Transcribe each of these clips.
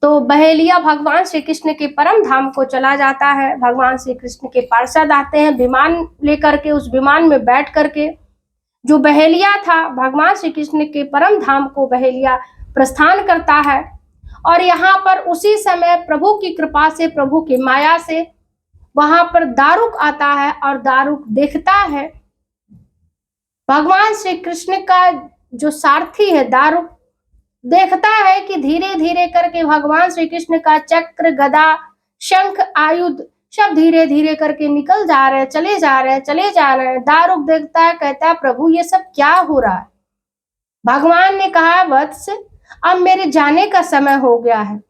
तो बहेलिया भगवान श्री कृष्ण के परम धाम को चला जाता है। भगवान श्री कृष्ण के पार्षद आते हैं विमान लेकर के, उस विमान में बैठ करके जो बहेलिया था भगवान श्री कृष्ण के परम धाम को बहेलिया प्रस्थान करता है। और यहाँ पर उसी समय प्रभु की कृपा से, प्रभु की माया से वहां पर दारुक आता है और दारुक देखता है भगवान श्री कृष्ण का जो सारथी है दारुक देखता है कि धीरे धीरे करके भगवान श्री कृष्ण का चक्र, गदा, शंख, आयुध सब धीरे धीरे करके निकल जा रहे हैं, चले जा रहे हैं। दारुक देखता है, कहता है प्रभु ये सब क्या हो रहा है। भगवान ने कहा वत्स अब मेरे जाने का समय हो गया है,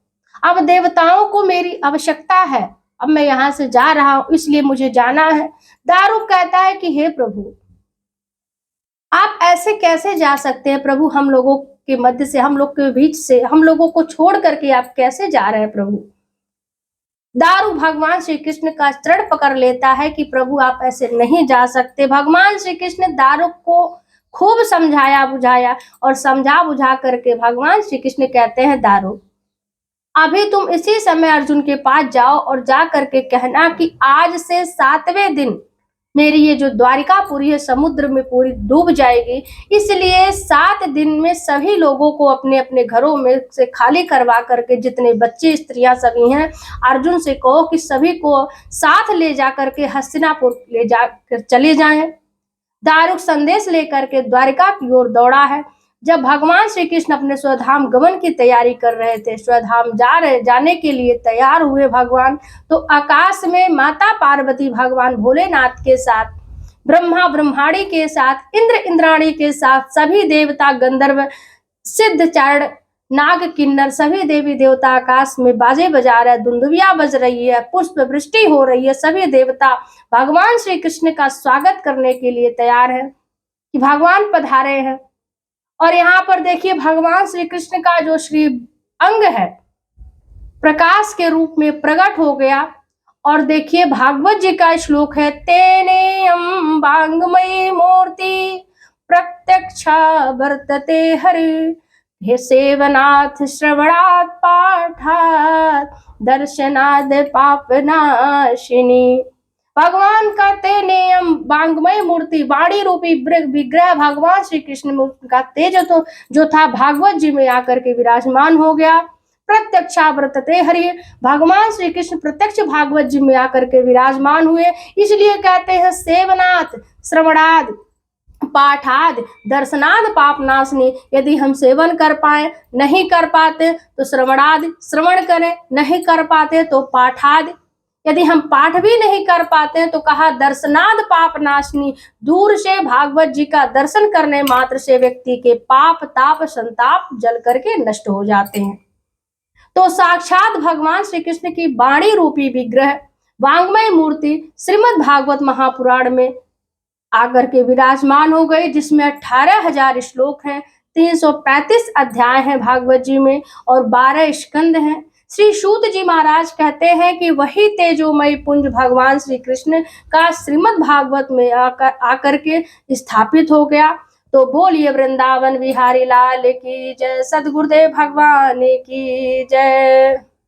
अब देवताओं को मेरी आवश्यकता है, अब मैं यहाँ से जा रहा हूँ इसलिए मुझे जाना है। दारुक कहता है कि हे प्रभु आप ऐसे कैसे जा सकते हैं प्रभु, हम लोगों के मध्य से, हम लोग के बीच से, हम लोगों को छोड़ करके आप कैसे जा रहे हैं प्रभु। दारुक भगवान श्री कृष्ण का चरण पकड़ लेता है कि प्रभु आप ऐसे नहीं जा सकते। भगवान श्री कृष्ण दारुक को खूब समझाया बुझाया और समझा बुझा करके भगवान श्री कृष्ण कहते हैं दारुक अभी तुम इसी समय अर्जुन के पास जाओ और जा करके कहना कि आज से 7वें दिन मेरी ये जो द्वारिकापुरी है समुद्र में पूरी डूब जाएगी, इसलिए 7 दिन में सभी लोगों को अपने अपने घरों में से खाली करवा करके जितने बच्चे स्त्रियां सभी हैं अर्जुन से कहो कि सभी को साथ ले जा करके हस्तिनापुर ले जाकर चले जाएं। दारुक संदेश लेकर के द्वारिका की ओर दौड़ा है। जब भगवान श्री कृष्ण अपने स्वधाम गमन की तैयारी कर रहे थे, स्वधाम जाने के लिए तैयार हुए भगवान, तो आकाश में माता पार्वती भगवान भोलेनाथ के साथ, ब्रह्मा ब्रह्माणी के साथ, इंद्र इंद्राणी के साथ, सभी देवता गंधर्व, सिद्ध, चारण, नाग, किन्नर सभी देवी देवता आकाश में बाजे बजा रहे हैं, दुंदुभिया बज रही है, पुष्प वृष्टि हो रही है। सभी देवता भगवान श्री कृष्ण का स्वागत करने के लिए तैयार है कि भगवान पधारे हैं। और यहाँ पर देखिए भगवान श्री कृष्ण का जो श्री अंग है प्रकाश के रूप में प्रकट हो गया। और देखिए भागवत जी का श्लोक है, तेनेयं वाङ्मयी मूर्ति प्रत्यक्षा वर्तते हरि, हे सेवनाथ श्रवणात् पाठात् दर्शनाद पापनाशिनी। भगवान का तेनेयम वाङ्मय मूर्ति, वाणी रूपी विग्रह भगवान श्री कृष्ण का तेज तो जो था भागवत जी में आकर के विराजमान हो गया। प्रत्यक्षा वर्तते हरि, भगवान श्री कृष्ण प्रत्यक्ष भागवत जी में आकर के विराजमान हुए, इसलिए कहते हैं सेवनाथ, श्रवणाद, पाठाद, दर्शनाद पापनाशनी। यदि हम सेवन कर पाए, नहीं कर पाते तो श्रवणाद, श्रवण करें, नहीं कर पाते तो पाठाद, यदि हम पाठ भी नहीं कर पाते हैं तो कहा दर्शनाद पापनाशनी, दूर से भागवत जी का दर्शन करने मात्र से व्यक्ति के पाप, ताप, संताप जल करके नष्ट हो जाते हैं। तो साक्षात भगवान श्री कृष्ण की वाणी रूपी विग्रह वाङ्मय मूर्ति श्रीमद् भागवत महापुराण में आकर के विराजमान हो गई, जिसमें 18,000 श्लोक हैं, 335 अध्याय हैं भागवत जी में और 12 स्कंद हैं। श्री सूत जी महाराज कहते हैं कि वही तेजोमय पुंज भगवान श्री कृष्ण का श्रीमद् भागवत में आकर के स्थापित हो गया। तो बोलिए वृंदावन बिहारी लाल की जय, सद्गुरुदेव भगवान की जय।